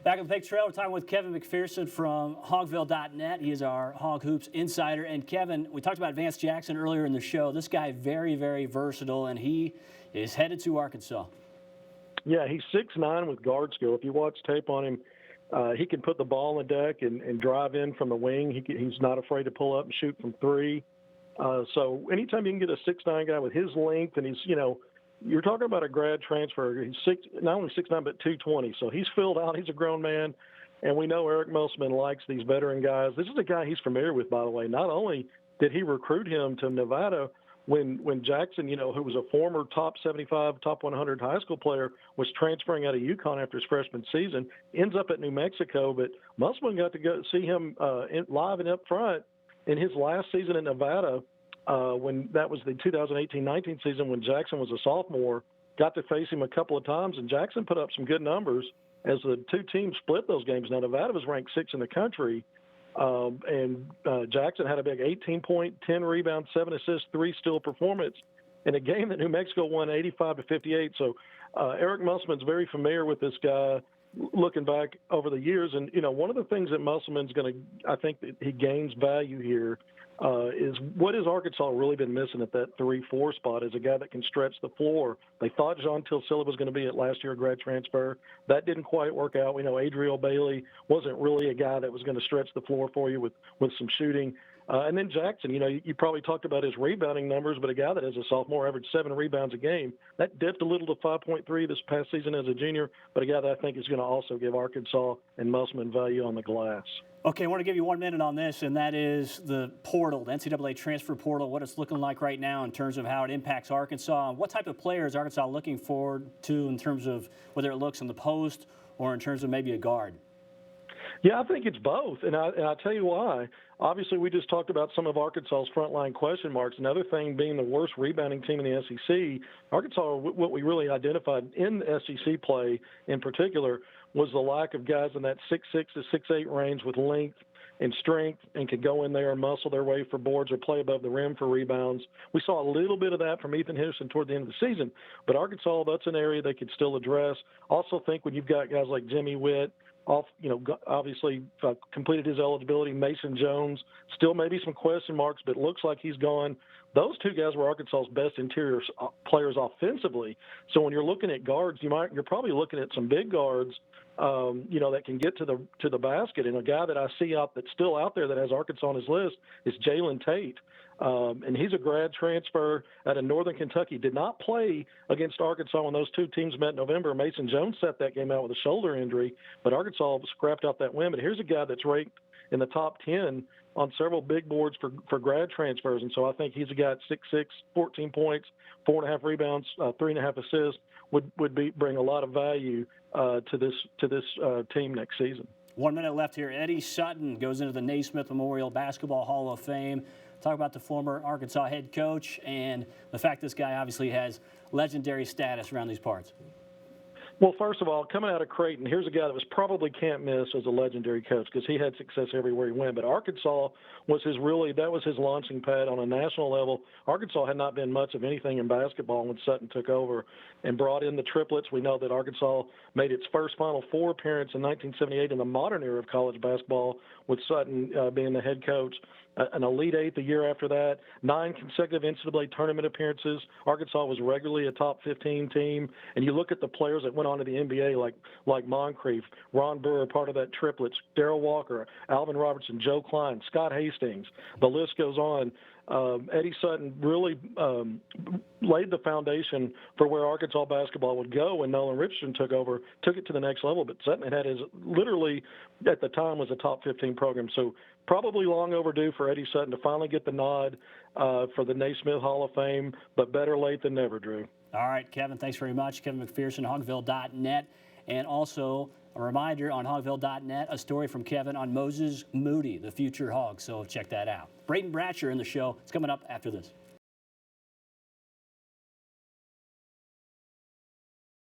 Back on the Big Trail, we're talking with Kevin McPherson from Hogville.net. He is our Hog Hoops insider. And Kevin, we talked about Vance Jackson earlier in the show. This guy, very, very versatile, and he is headed to Arkansas. Yeah, he's 6'9" with guard skill. If you watch tape on him, he can put the ball on the deck and drive in from the wing. He's not afraid to pull up and shoot from three. So anytime you can get a 6'9" guy with his length, and you're talking about a grad transfer. He's not only 6'9", but 220. So he's filled out. He's a grown man. And we know Eric Musselman likes these veteran guys. This is a guy he's familiar with, by the way. Not only did he recruit him to Nevada when Jackson, who was a former top 75, top 100 high school player, was transferring out of UConn after his freshman season, ends up at New Mexico. But Musselman got to go see him live and up front in his last season in Nevada. When that was the 2018-19 season when Jackson was a sophomore, got to face him a couple of times, and Jackson put up some good numbers as the two teams split those games. Now, Nevada was ranked 6th in the country, and Jackson had a big 18-point, 10 rebounds, 7 assists, 3 steal performance in a game that New Mexico won 85-58. So Eric Musselman's very familiar with this guy looking back over the years. And, one of the things that Musselman's going to – I think that he gains value here is what has Arkansas really been missing at that 3-4 spot is a guy that can stretch the floor. They thought John Tilsilla was going to be at last year grad transfer. That didn't quite work out. We know Adriel Bailey wasn't really a guy that was going to stretch the floor for you with some shooting. And then Jackson, you probably talked about his rebounding numbers, but a guy that as a sophomore averaged 7 rebounds a game. That dipped a little to 5.3 this past season as a junior, but a guy that I think is going to also give Arkansas and Musselman value on the glass. Okay, I want to give you 1 minute on this, and that is the portal, the NCAA transfer portal, what it's looking like right now in terms of how it impacts Arkansas. What type of player is Arkansas looking forward to in terms of whether it looks in the post or in terms of maybe a guard? Yeah, I think it's both, and I'll tell you why. Obviously, we just talked about some of Arkansas's frontline question marks. Another thing being the worst rebounding team in the SEC, Arkansas, what we really identified in the SEC play in particular was the lack of guys in that 6'6" to 6'8" range with length and strength and could go in there and muscle their way for boards or play above the rim for rebounds. We saw a little bit of that from Ethan Henderson toward the end of the season, but Arkansas, that's an area they could still address. Also think when you've got guys like Jimmy Witt, obviously completed his eligibility. Mason Jones, still maybe some question marks, but looks like he's gone. Those two guys were Arkansas's best interior players offensively. So when you're looking at guards, you're probably looking at some big guards, that can get to the basket. And a guy that I see that's still out there that has Arkansas on his list is Jalen Tate. And he's a grad transfer out of Northern Kentucky. Did not play against Arkansas when those two teams met in November. Mason Jones set that game out with a shoulder injury, but Arkansas scrapped out that win. But here's a guy that's ranked in the top 10 on several big boards for grad transfers. And so I think he's a guy at 6'6", 14 points, 4.5 rebounds, 3.5 assists, would bring a lot of value to this team next season. 1 minute left here. Eddie Sutton goes into the Naismith Memorial Basketball Hall of Fame. Talk about the former Arkansas head coach and the fact this guy obviously has legendary status around these parts. Well, first of all, coming out of Creighton, here's a guy that was probably can't miss as a legendary coach because he had success everywhere he went. But Arkansas was his launching pad on a national level. Arkansas had not been much of anything in basketball when Sutton took over and brought in the triplets. We know that Arkansas made its first Final Four appearance in 1978 in the modern era of college basketball with Sutton being the head coach. An Elite Eight the year after that, 9 consecutive NCAA tournament appearances. Arkansas was regularly a top 15 team. And you look at the players that went on to the NBA like Moncrief, Ron Burr, part of that triplets, Darrell Walker, Alvin Robertson, Joe Klein, Scott Hastings. The list goes on. Eddie Sutton really laid the foundation for where Arkansas basketball would go when Nolan Richardson took over, took it to the next level. But Sutton had his literally at the time was a top 15 program. So probably long overdue for Eddie Sutton to finally get the nod for the Naismith Hall of Fame, but better late than never, Drew. All right, Kevin, thanks very much. Kevin McPherson, Hogville.net. And also a reminder on Hogville.net, a story from Kevin on Moses Moody, the future Hog. So check that out. Braden Bratcher in the show. It's coming up after this.